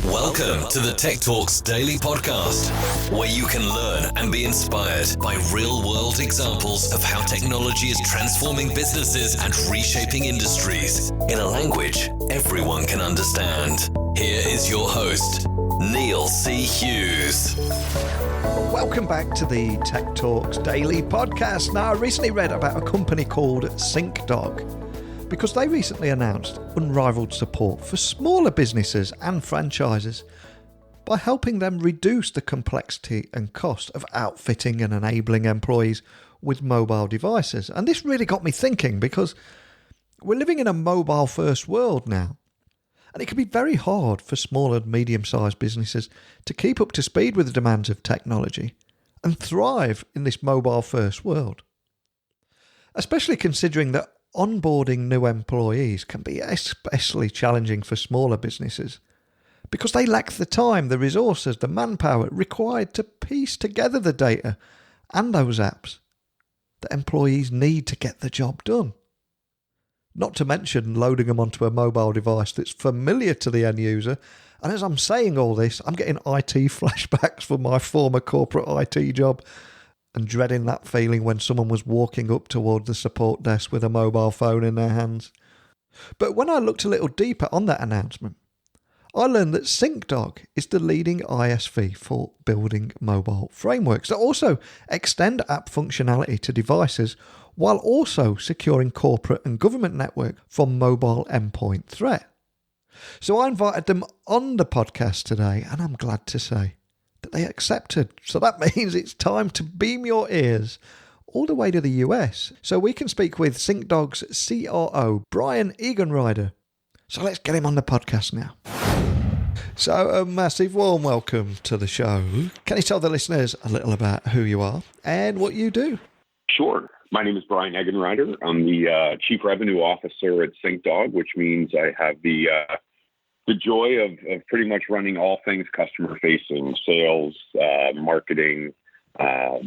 Welcome to the Tech Talks Daily Podcast, where you can learn and be inspired by real-world examples of how technology is transforming businesses and reshaping industries in a language everyone can understand. Here is your host, Neil C. Hughes. Welcome back to the Tech Talks Daily Podcast. Now, I recently read about a company called Syncdog, because they recently announced unrivaled support for smaller businesses and franchises by helping them reduce the complexity and cost of outfitting and enabling employees with mobile devices. And this really got me thinking, because we're living in a mobile-first world now, and it can be very hard for small and medium-sized businesses to keep up to speed with the demands of technology and thrive in this mobile-first world, especially considering that onboarding new employees can be especially challenging for smaller businesses because they lack the time, the resources, the manpower required to piece together the data and those apps that employees need to get the job done. Not to mention loading them onto a mobile device that's familiar to the end user. And as I'm saying all this, I'm getting IT flashbacks from my former corporate IT job, and dreading that feeling when someone was walking up toward the support desk with a mobile phone in their hands. But when I looked a little deeper on that announcement, I learned that Syncdog is the leading ISV for building mobile frameworks that also extend app functionality to devices while also securing corporate and government network from mobile endpoint threat. So I invited them on the podcast today, and I'm glad to say that they accepted. So that means it's time to beam your ears all the way to the US so we can speak with Syncdog's CRO, Brian Eganrider. So let's get him on the podcast now. So a massive warm welcome to the show. Can you tell the listeners a little about who you are and what you do? Sure. My name is Brian Eganrider. I'm the Chief Revenue Officer at Syncdog, which means I have the joy of pretty much running all things customer-facing, sales, marketing,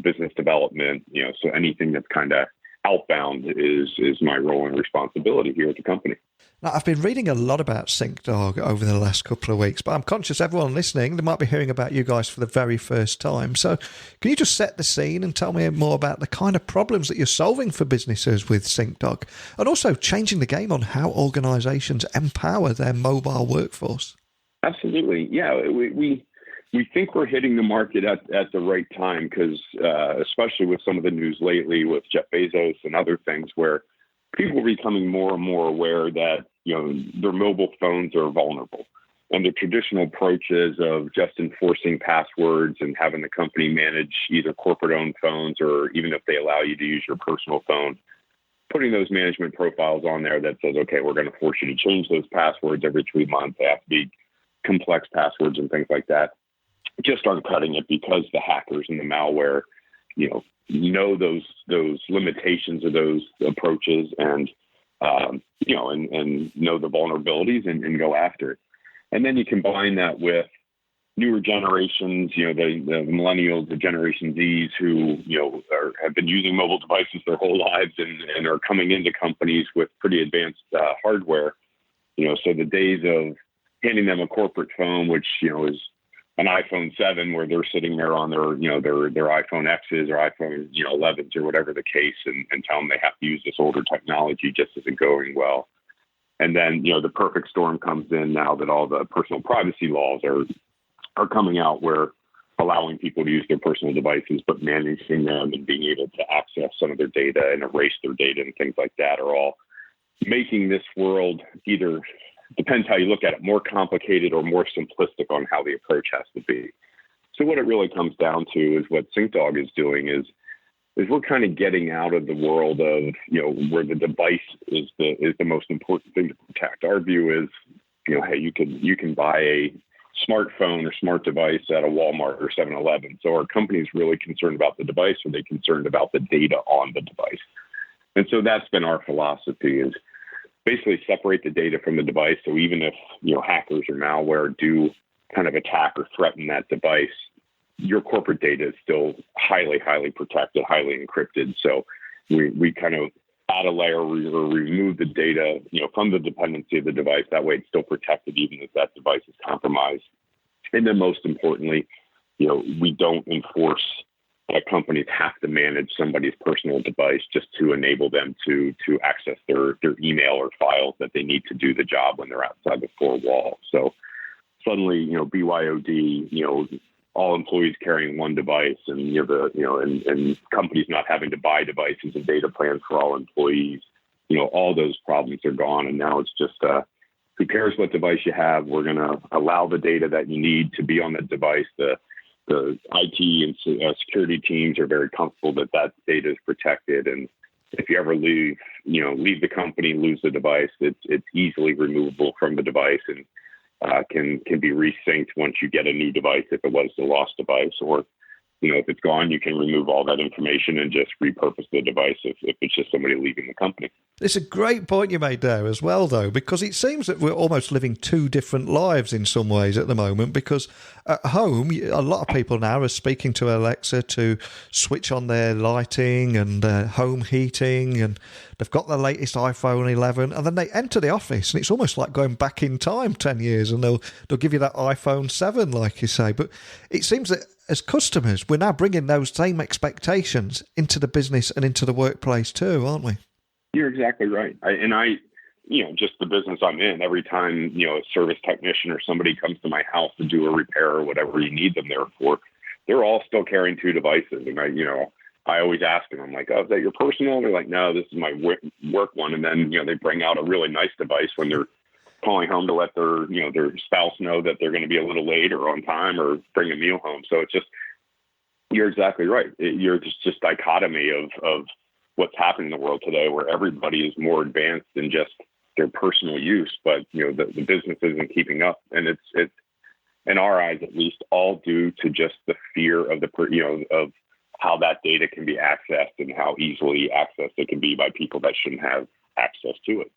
business development. So anything that's kind of outbound is my role and responsibility here at the company. Now, I've been reading a lot about Syncdog over the last couple of weeks, but I'm conscious everyone listening, they might be hearing about you guys for the very first time. So can you just set the scene and tell me more about the kind of problems that you're solving for businesses with Syncdog, and also changing the game on how organizations empower their mobile workforce? Absolutely. Yeah, we think we're hitting the market at the right time because especially with some of the news lately with Jeff Bezos and other things where people are becoming more and more aware that their mobile phones are vulnerable, and the traditional approaches of just enforcing passwords and having the company manage either corporate-owned phones or even if they allow you to use your personal phone, putting those management profiles on there that says, okay, we're going to force you to change those passwords every 3 months. They have to be complex passwords and things like that. Just aren't cutting it because the hackers and the malware, know those limitations of those approaches and know the vulnerabilities and go after it. And then you combine that with newer generations, the millennials, the Generation Zs who, have been using mobile devices their whole lives and are coming into companies with pretty advanced hardware. So the days of handing them a corporate phone, which, is an iPhone 7 where they're sitting there on their iPhone X's or iPhone 11s or whatever the case and tell them they have to use this older technology just isn't going well. And then, the perfect storm comes in now that all the personal privacy laws are coming out where allowing people to use their personal devices, but managing them and being able to access some of their data and erase their data and things like that are all making this world either, depends how you look at it, more complicated or more simplistic on how the approach has to be. So what it really comes down to is what Syncdog is doing is we're kind of getting out of the world of, where the device is the most important thing to protect. Our view is, hey, you can buy a smartphone or smart device at a Walmart or 7-Eleven. So our company is really concerned about the device, or they're concerned about the data on the device. And so that's been our philosophy is basically separate the data from the device. So even if, hackers or malware do kind of attack or threaten that device, your corporate data is still highly, highly protected, highly encrypted. So we kind of add a layer or remove the data, from the dependency of the device. That way it's still protected even if that device is compromised. And then most importantly, we don't enforce that companies have to manage somebody's personal device just to enable them to access their email or files that they need to do the job when they're outside the four walls. So suddenly, BYOD, all employees carrying one device, and and companies not having to buy devices and data plans for all employees, all those problems are gone. And now it's just who cares what device you have? We're going to allow the data that you need to be on the device. The IT and security teams are very comfortable that data is protected. And if you ever leave the company, lose the device, it's easily removable from the device and can be resynced once you get a new device if it was the lost device. Or, if it's gone, you can remove all that information and just repurpose the device if it's just somebody leaving the company. It's a great point you made there as well, though, because it seems that we're almost living two different lives in some ways at the moment, because at home, a lot of people now are speaking to Alexa to switch on their lighting and home heating, and they've got the latest iPhone 11, and then they enter the office, and it's almost like going back in time 10 years, and they'll give you that iPhone 7, like you say. But it seems that as customers, we're now bringing those same expectations into the business and into the workplace too, aren't we? You're exactly right. Just the business I'm in, every time, a service technician or somebody comes to my house to do a repair or whatever you need them there for, they're all still carrying two devices. And I always ask them, I'm like, oh, is that your personal? They're like, no, this is my work one. And then, they bring out a really nice device when they're calling home to let their spouse know that they're going to be a little late or on time or bring a meal home. So it's just, you're exactly right. You're just dichotomy of what's happening in the world today, where everybody is more advanced than just their personal use, but the business isn't keeping up, and it's in our eyes at least all due to just the fear of of how that data can be accessed and how easily accessed it can be by people that shouldn't have access to it.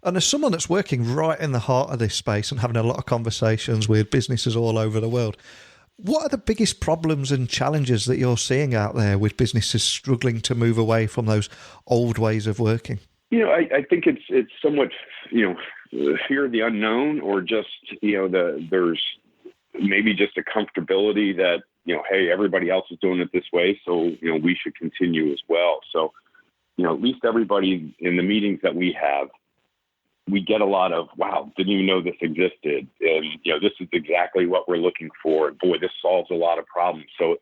And as someone that's working right in the heart of this space and having a lot of conversations with businesses all over the world, what are the biggest problems and challenges that you're seeing out there with businesses struggling to move away from those old ways of working? I think it's somewhat, fear of the unknown, or just, there's maybe just a comfortability that, hey, everybody else is doing it this way, so, we should continue as well. So, at least everybody in the meetings that we have, we get a lot of, wow, didn't even know this existed. And, this is exactly what we're looking for. And boy, this solves a lot of problems. So,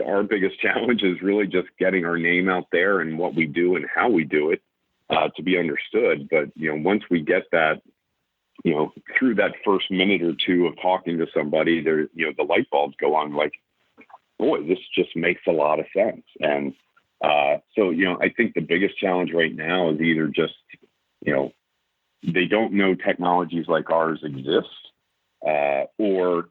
our biggest challenge is really just getting our name out there and what we do and how we do it to be understood. But, once we get that, through that first minute or two of talking to somebody, there, the light bulbs go on like, boy, this just makes a lot of sense. And so, I think the biggest challenge right now is either just, they don't know technologies like ours exist, or,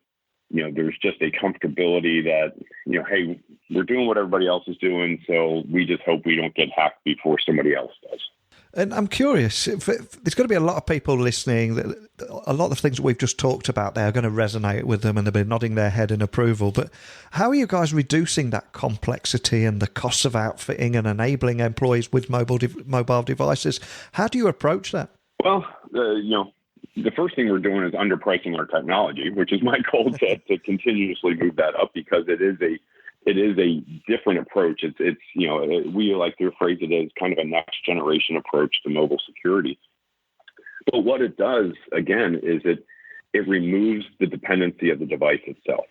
there's just a comfortability that, hey, we're doing what everybody else is doing, so we just hope we don't get hacked before somebody else does. And I'm curious, there's going to be a lot of people listening, that a lot of things that we've just talked about there are going to resonate with them, and they'll be nodding their head in approval. But how are you guys reducing that complexity and the costs of outfitting and enabling employees with mobile devices? How do you approach that? Well, the first thing we're doing is underpricing our technology, which is my goal to continuously move that up, because it is a different approach. It's we like to phrase it as kind of a next generation approach to mobile security. But what it does, again, is it removes the dependency of the device itself.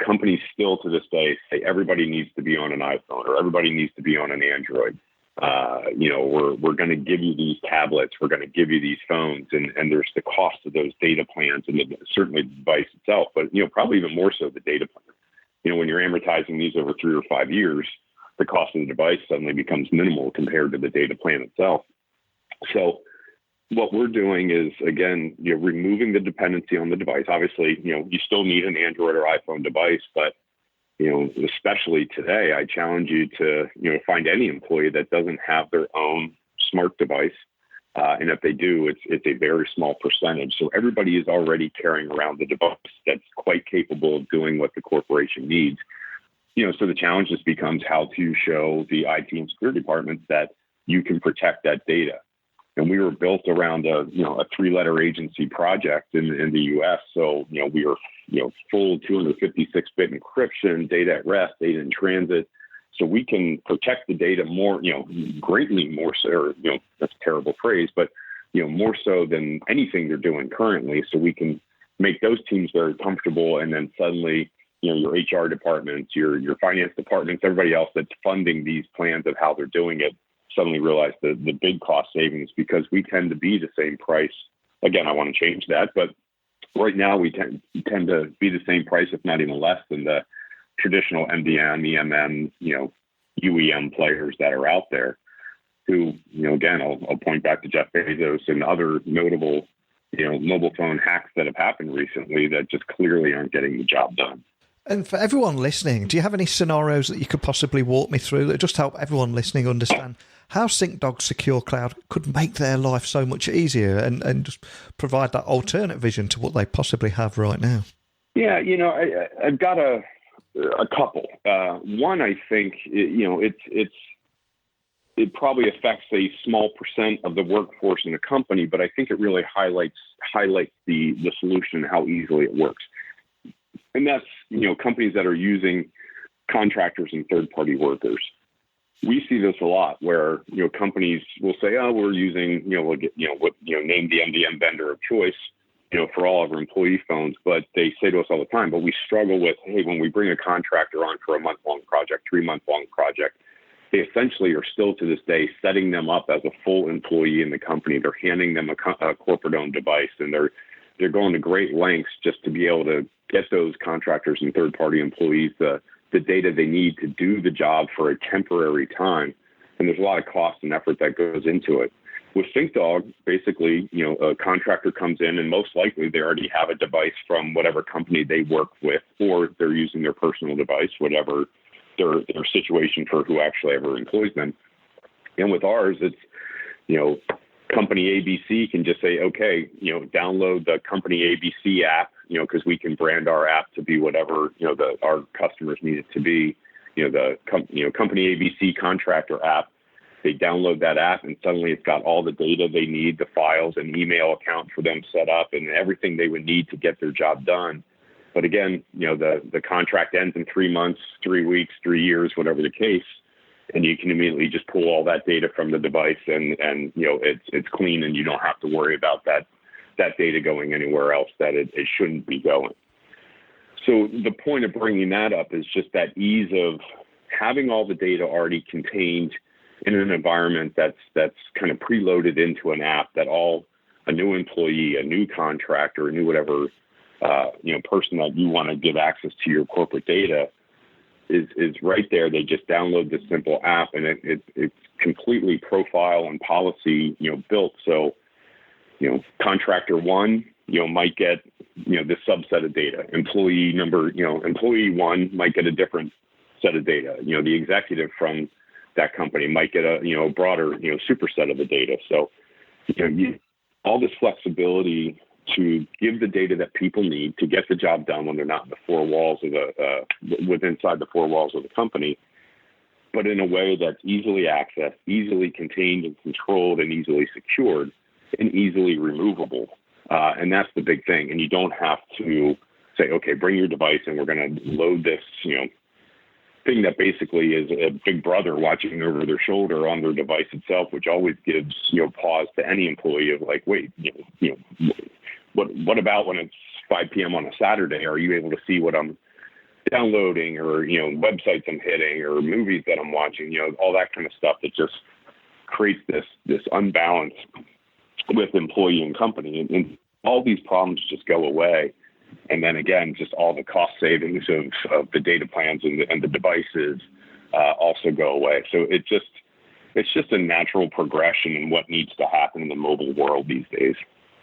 Companies still to this day say everybody needs to be on an iPhone or everybody needs to be on an Android. We're going to give you these tablets, we're going to give you these phones, and there's the cost of those data plans and certainly the device itself, but probably even more so the data plan. When you're amortizing these over 3 or 5 years, the cost of the device suddenly becomes minimal compared to the data plan itself. So what we're doing is, again, removing the dependency on the device. Obviously, you still need an Android or iPhone device, but especially today, I challenge you to, find any employee that doesn't have their own smart device. And if they do, it's a very small percentage. So everybody is already carrying around the device that's quite capable of doing what the corporation needs. So the challenge just becomes how to show the IT and security departments that you can protect that data. And we were built around a 3-letter agency project in the U.S. So, we were, full 256-bit encryption, data at rest, data in transit. So we can protect the data more, greatly more so, or, that's a terrible phrase, but, more so than anything they're doing currently. So we can make those teams very comfortable. And then suddenly, your HR departments, your finance departments, everybody else that's funding these plans of how they're doing it, suddenly realize the big cost savings, because we tend to be the same price. Again, I want to change that, but right now we tend to be the same price, if not even less, than the traditional MDM, EMM, UEM players that are out there. Who, again, I'll point back to Jeff Bezos and other notable, mobile phone hacks that have happened recently that just clearly aren't getting the job done. And for everyone listening, do you have any scenarios that you could possibly walk me through that just help everyone listening understand how Syncdog Secure Cloud could make their life so much easier and just provide that alternate vision to what they possibly have right now? Yeah, I've got a couple. One, I think, it probably affects a small percent of the workforce in a company, but I think it really highlights the solution and how easily it works. And that's, companies that are using contractors and third-party workers. We see this a lot where, companies will say, oh, we're using, name the MDM vendor of choice, for all of our employee phones. But they say to us all the time, but we struggle with, hey, when we bring a contractor on for a month-long project, 3-month-long project, they essentially are still to this day setting them up as a full employee in the company. They're handing them a corporate-owned device, and they're going to great lengths just to be able to get those contractors and third-party employees the data they need to do the job for a temporary time. And there's a lot of cost and effort that goes into it. With Syncdog, basically, a contractor comes in, and most likely they already have a device from whatever company they work with, or they're using their personal device, whatever their situation for who actually ever employs them. And with ours, it's, company ABC can just say, okay, download the company ABC app, because we can brand our app to be whatever, our customers need it to be, the company ABC contractor app. They download that app, and suddenly it's got all the data they need, the files and email account for them set up, and everything they would need to get their job done. But again, the contract ends in 3 months, 3 weeks, 3 years, whatever the case. And you can immediately just pull all that data from the device, and it's clean, and you don't have to worry about that data going anywhere else that it shouldn't be going. So the point of bringing that up is just that ease of having all the data already contained in an environment that's kind of preloaded into an app that a new employee, a new contractor, a new whatever person that you want to give access to your corporate data is right there. They just download this simple app, and it's completely profile and policy built. So contractor one might get this subset of data. Employee one might get a different set of data. The executive from that company might get a broader superset of the data. So all this flexibility to give the data that people need to get the job done when they're not in the four walls of inside the four walls of the company, but in a way that's easily accessed, easily contained and controlled, and easily secured, and easily removable. And that's the big thing. And you don't have to say, okay, bring your device and we're going to load this, thing that basically is a big brother watching over their shoulder on their device itself, which always gives, pause to any employee of like, wait, what about when it's 5 p.m. on a Saturday? Are you able to see what I'm downloading, or, websites I'm hitting, or movies that I'm watching, all that kind of stuff that just creates this unbalance with employee and company. And all these problems just go away. And then again, just all the cost savings of the data plans and the devices also go away. So it's just a natural progression in what needs to happen in the mobile world these days.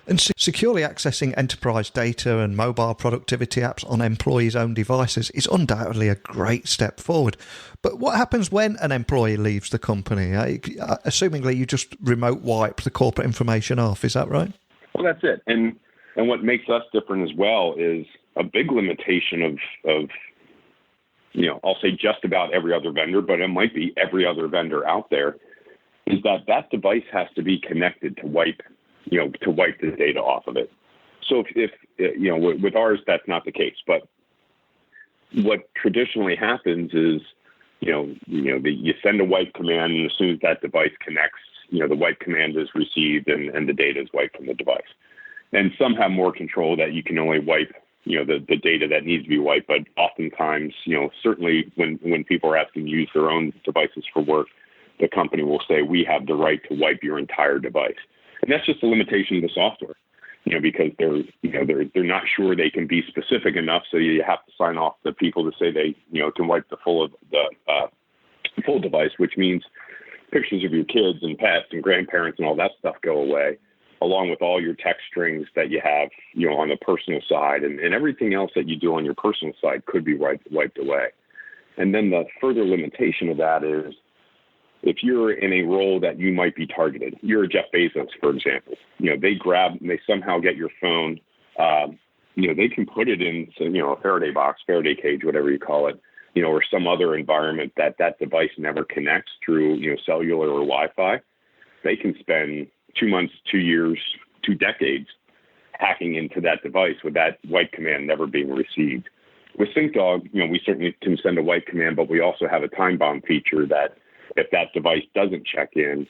And securely accessing enterprise data and mobile productivity apps on employees' own devices is undoubtedly a great step forward. But what happens when an employee leaves the company? Assumingly, you just remote wipe the corporate information off. Is that right? Well, that's it. And what makes us different as well is a big limitation of I'll say just about every other vendor, but it might be every other vendor out there, is that device has to be connected to wipe the data off of it. So if with ours, that's not the case. But what traditionally happens is, you send a wipe command, and as soon as that device connects, the wipe command is received and the data is wiped from the device. And some have more control that you can only wipe, the data that needs to be wiped. But oftentimes, certainly when people are asking to use their own devices for work, the company will say, we have the right to wipe your entire device. And that's just a limitation of the software, because they're not sure they can be specific enough. So you have to sign off the people to say they, can wipe the full device, which means pictures of your kids and pets and grandparents and all that stuff go away, along with all your text strings that you have, on the personal side, and everything else that you do on your personal side could be wiped away. And then the further limitation of that is, if you're in a role that you might be targeted, you're Jeff Bezos, for example, they somehow get your phone, they can put it in, a Faraday box, Faraday cage, whatever you call it, or some other environment that device never connects through, cellular or Wi-Fi. They can spend 2 months, 2 years, 2 decades hacking into that device with that wipe command never being received. With Syncdog, we certainly can send a wipe command, but we also have a time bomb feature that if that device doesn't check in,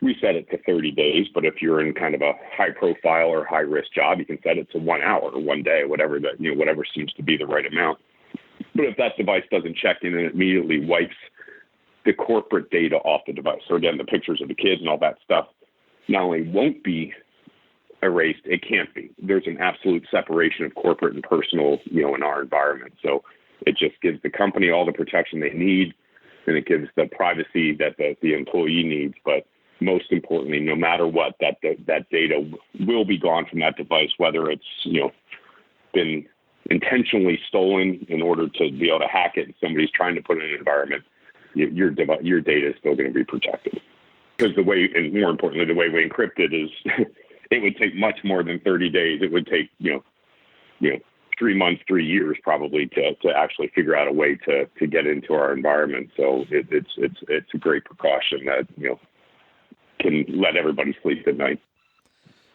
we set it to 30 days. But if you're in kind of a high profile or high risk job, you can set it to 1 hour or 1 day, whatever seems to be the right amount. But if that device doesn't check in, it immediately wipes the corporate data off the device. So again, the pictures of the kids and all that stuff not only won't be erased, it can't be. There's an absolute separation of corporate and personal, in our environment. So it just gives the company all the protection they need, and it gives the privacy that the employee needs. But most importantly, no matter what, that data will be gone from that device, whether it's, been intentionally stolen in order to be able to hack it and somebody's trying to put it in an environment, your data is still going to be protected. Because the way, and more importantly, the way we encrypt it is, it would take much more than 30 days. It would take, 3 months, 3 years probably to actually figure out a way to get into our environment. So it's a great precaution that, can let everybody sleep at night.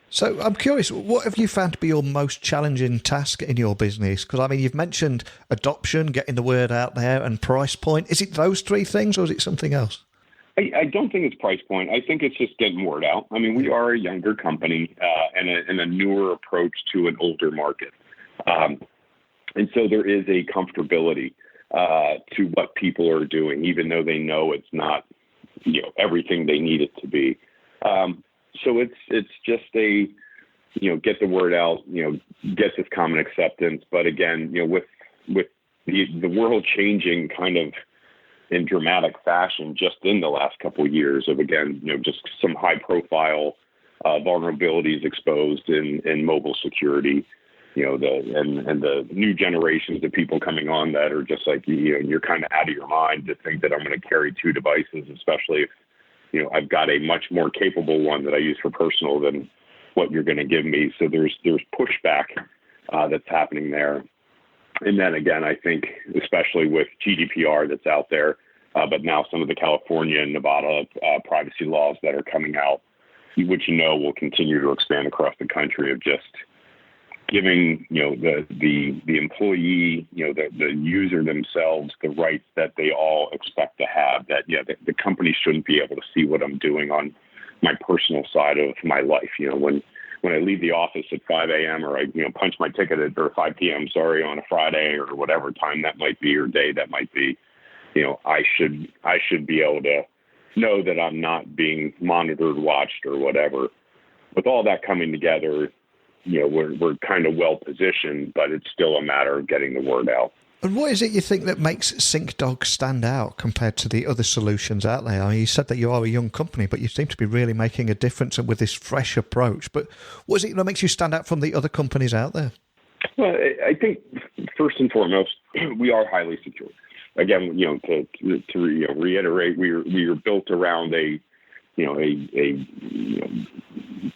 So I'm curious, what have you found to be your most challenging task in your business? Because, you've mentioned adoption, getting the word out there, and price point. Is it those 3 things, or is it something else? I don't think it's price point. I think it's just getting word out. We are a younger company and a newer approach to an older market. And so there is a comfortability to what people are doing, even though they know it's not, everything they need it to be. So it's just a, get the word out, get this common acceptance. But again, with the world changing kind of in dramatic fashion just in the last couple of years of, again, just some high profile vulnerabilities exposed in mobile security, the new generations of people coming on that are just like, you're kind of out of your mind to think that I'm going to carry 2 devices, especially if, I've got a much more capable one that I use for personal than what you're going to give me. So there's pushback that's happening there. And then again, I think especially with GDPR that's out there, but now some of the California and Nevada privacy laws that are coming out, which will continue to expand across the country, of just giving the employee, the user themselves, the rights that they all expect to have. That the company shouldn't be able to see what I'm doing on my personal side of my life. When I leave the office at 5 a.m. or I punch my ticket at or 5 p.m. on a Friday or whatever time that might be or day that might be, I should be able to know that I'm not being monitored, watched, or whatever. With all that coming together, we're kind of well positioned, but it's still a matter of getting the word out. And what is it you think that makes Syncdog stand out compared to the other solutions out there? You said that you are a young company, but you seem to be really making a difference with this fresh approach. But what is it that makes you stand out from the other companies out there? Well, I think first and foremost, we are highly secure. Again, to reiterate, we are built around a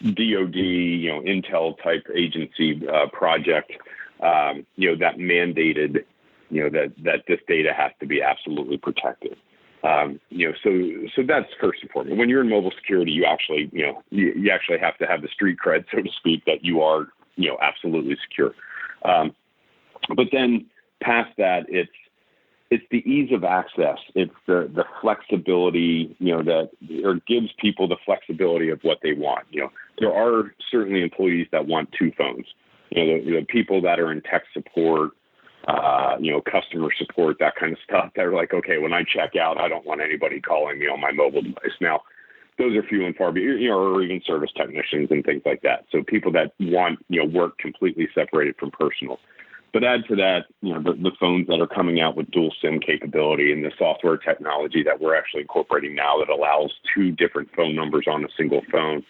DoD, Intel type agency project, that mandated, that this data has to be absolutely protected. So that's first and foremost. When you're in mobile security, you actually, you actually have to have the street cred, so to speak, that you are, absolutely secure. But then past that, it's the ease of access. It's the flexibility, that or gives people the flexibility of what they want. There are certainly employees that want two phones. The people that are in tech support, customer support, that kind of stuff. They're like, okay, when I check out, I don't want anybody calling me on my mobile device. Now, those are few and far between, or even service technicians and things like that. So people that want, work completely separated from personal. But add to that, the phones that are coming out with dual SIM capability and the software technology that we're actually incorporating now that allows two different phone numbers on a single phone.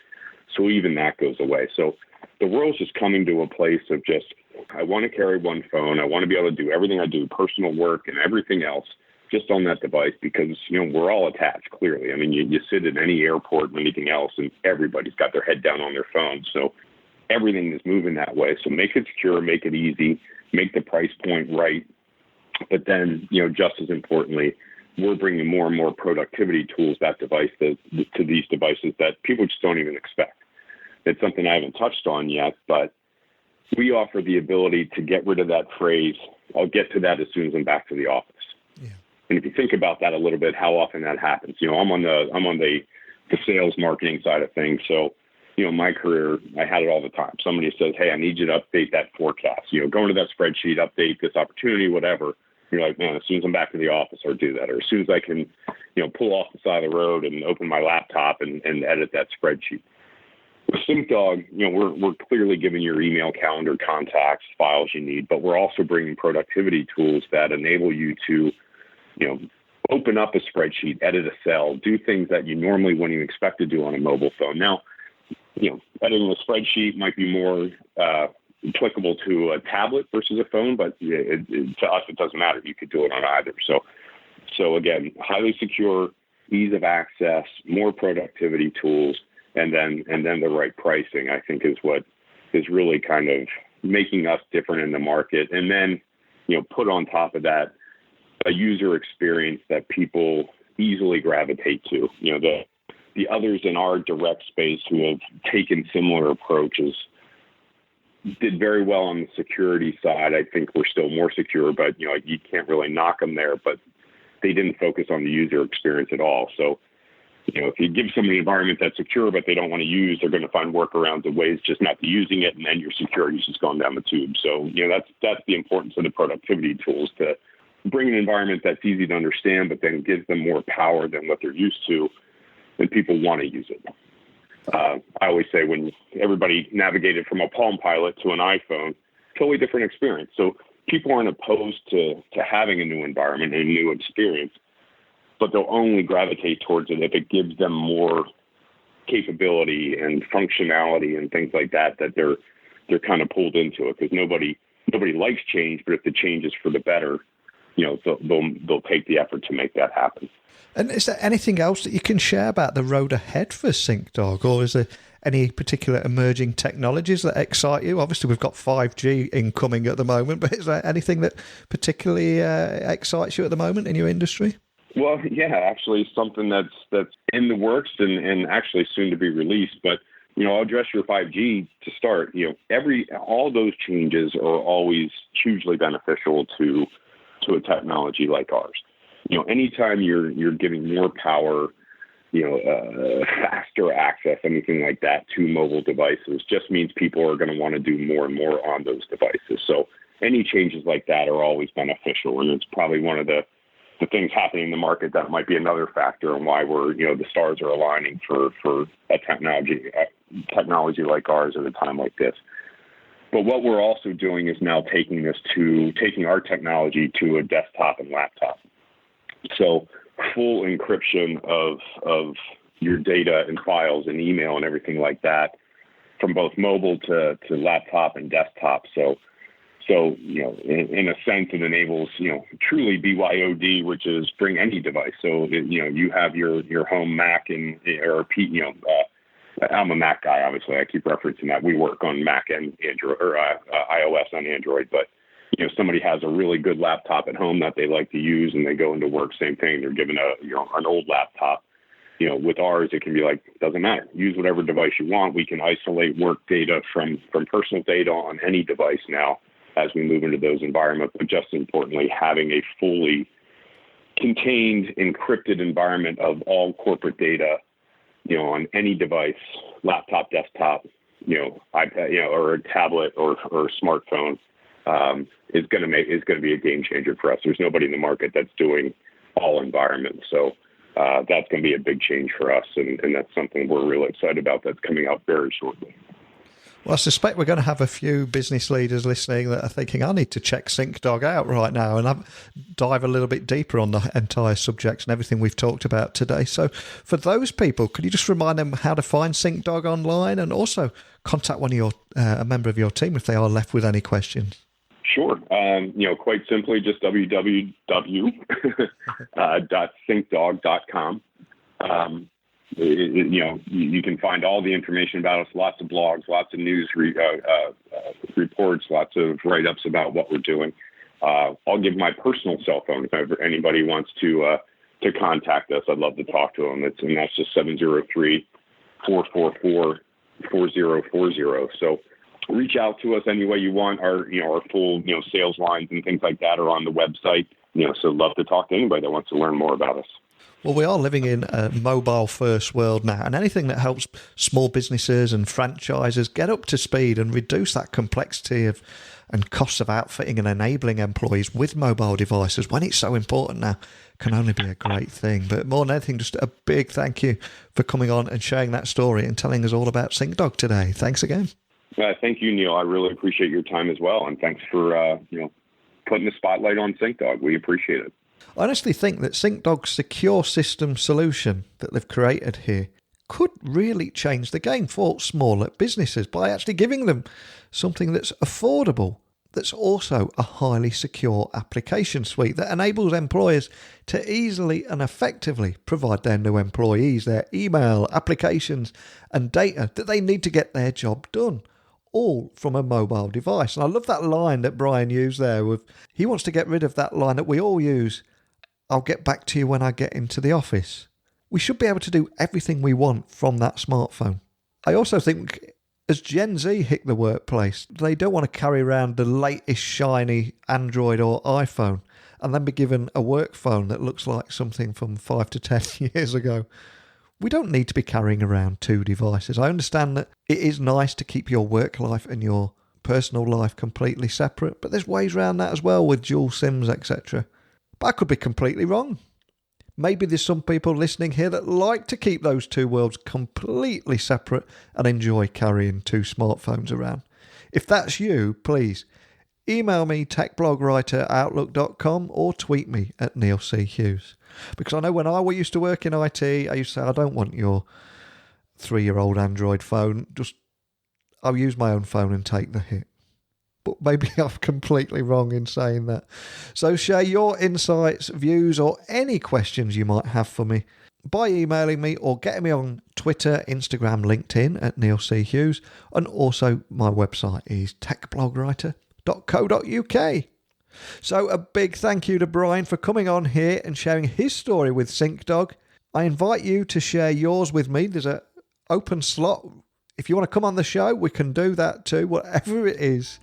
So even that goes away. So the world's just coming to a place of just, I want to carry one phone. I want to be able to do everything I do, personal work and everything else, just on that device because, we're all attached, clearly. I mean, you sit at any airport and anything else, and everybody's got their head down on their phone. So everything is moving that way. So make it secure, make it easy, make the price point right. But then, just as importantly, we're bringing more and more productivity tools to these devices that people just don't even expect. It's something I haven't touched on yet, but we offer the ability to get rid of that phrase, I'll get to that as soon as I'm back to the office. Yeah. And if you think about that a little bit, how often that happens, I'm on the sales marketing side of things. So, my career, I had it all the time. Somebody says, hey, I need you to update that forecast, go into that spreadsheet, update this opportunity, whatever. You're like, man, as soon as I'm back to the office, I'll do that. Or as soon as I can, pull off the side of the road and open my laptop and edit that spreadsheet. With Syncdog, we're clearly giving your email, calendar, contacts, files you need, but we're also bringing productivity tools that enable you to, open up a spreadsheet, edit a cell, do things that you normally wouldn't even expect to do on a mobile phone. Now, editing a spreadsheet might be more applicable to a tablet versus a phone, but to us, it doesn't matter. You could do it on either. So again, highly secure, ease of access, more productivity tools, and then the right pricing, I think, is what is really kind of making us different in the market. And then, put on top of that a user experience that people easily gravitate to. The others in our direct space who have taken similar approaches did very well on the security side. I think we're still more secure, but you can't really knock them there. But they didn't focus on the user experience at all. So, if you give somebody an environment that's secure, but they don't want to use, they're going to find workarounds and ways just not to using it, and then your security's just going down the tube. So, that's the importance of the productivity tools, to bring an environment that's easy to understand, but then gives them more power than what they're used to, and people want to use it. I always say when everybody navigated from a Palm Pilot to an iPhone, totally different experience. So people aren't opposed to having a new environment and a new experience, but they'll only gravitate towards it if it gives them more capability and functionality and things like that they're kind of pulled into it, because nobody likes change, but if the change is for the better, they'll take the effort to make that happen. And is there anything else that you can share about the road ahead for Syncdog, or is there any particular emerging technologies that excite you? Obviously, we've got 5G incoming at the moment, but is there anything that particularly excites you at the moment in your industry? Well, yeah, actually something that's in the works and actually soon to be released. But, I'll address your 5G to start. All those changes are always hugely beneficial to a technology like ours. Anytime you're giving more power, faster access, anything like that to mobile devices, just means people are going to want to do more and more on those devices. So any changes like that are always beneficial. And it's probably one of the things happening in the market that might be another factor in why we're, the stars are aligning for a technology like ours at a time like this. But what we're also doing is now taking our technology to a desktop and laptop. So full encryption of your data and files and email and everything like that, from both mobile to laptop and desktop. So in a sense, it enables, truly BYOD, which is bring any device. So, you have your home Mac I'm a Mac guy, obviously. I keep referencing that. We work on Mac and Android, or iOS on Android, but somebody has a really good laptop at home that they like to use and they go into work, same thing. They're given an old laptop. With ours, it can be like, doesn't matter. Use whatever device you want. We can isolate work data from personal data on any device now as we move into those environments. But just importantly, having a fully contained, encrypted environment of all corporate data, on any device, laptop, desktop, iPad, or a tablet or smartphone, is going to be a game changer for us. There's nobody in the market that's doing all environments. So that's going to be a big change for us, and that's something we're really excited about that's coming out very shortly. Well, I suspect we're going to have a few business leaders listening that are thinking, I need to check Syncdog out right now and dive a little bit deeper on the entire subject and everything we've talked about today. So for those people, could you just remind them how to find Syncdog online and also contact a member of your team if they are left with any questions? Sure. Quite simply, just www.syncdog.com. You can find all the information about us, lots of blogs, lots of news reports, lots of write-ups about what we're doing. I'll give my personal cell phone if ever anybody wants to contact us. I'd love to talk to them. And that's just 703-444-4040. So reach out to us any way you want. Our full, sales lines and things like that are on the website. So love to talk to anybody that wants to learn more about us. Well, we are living in a mobile-first world now, and anything that helps small businesses and franchises get up to speed and reduce that complexity and costs of outfitting and enabling employees with mobile devices when it's so important now can only be a great thing. But more than anything, just a big thank you for coming on and sharing that story and telling us all about Syncdog today. Thanks again. Thank you, Neil. I really appreciate your time as well, and thanks for putting the spotlight on Syncdog. We appreciate it. I honestly think that Syncdog's secure system solution that they've created here could really change the game for smaller businesses by actually giving them something that's affordable, that's also a highly secure application suite that enables employers to easily and effectively provide their new employees their email, applications and data that they need to get their job done, all from a mobile device. And I love that line that Brian used there. He wants to get rid of that line that we all use, I'll get back to you when I get into the office. We should be able to do everything we want from that smartphone. I also think as Gen Z hit the workplace, they don't want to carry around the latest shiny Android or iPhone and then be given a work phone that looks like something from 5 to 10 years ago. We don't need to be carrying around two devices. I understand that it is nice to keep your work life and your personal life completely separate, but there's ways around that as well with dual SIMs, etc. But I could be completely wrong. Maybe there's some people listening here that like to keep those two worlds completely separate and enjoy carrying two smartphones around. If that's you, please email me techblogwriter@outlook.com or tweet me at Neil C. Hughes. Because I know when I used to work in IT, I used to say, I don't want your 3-year-old Android phone. I'll use my own phone and take the hit. But maybe I'm completely wrong in saying that. So share your insights, views, or any questions you might have for me by emailing me or getting me on Twitter, Instagram, LinkedIn at Neil C. Hughes. And also my website is techblogwriter.co.uk. So a big thank you to Brian for coming on here and sharing his story with Syncdog. I invite you to share yours with me. There's an open slot. If you want to come on the show, we can do that too. Whatever it is,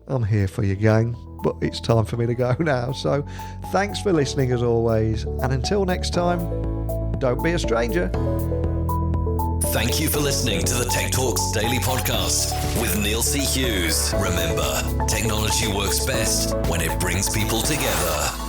I'm here for you, gang. But it's time for me to go now. So thanks for listening as always. And until next time, don't be a stranger. Thank you for listening to the Tech Talks Daily Podcast with Neil C. Hughes. Remember, technology works best when it brings people together.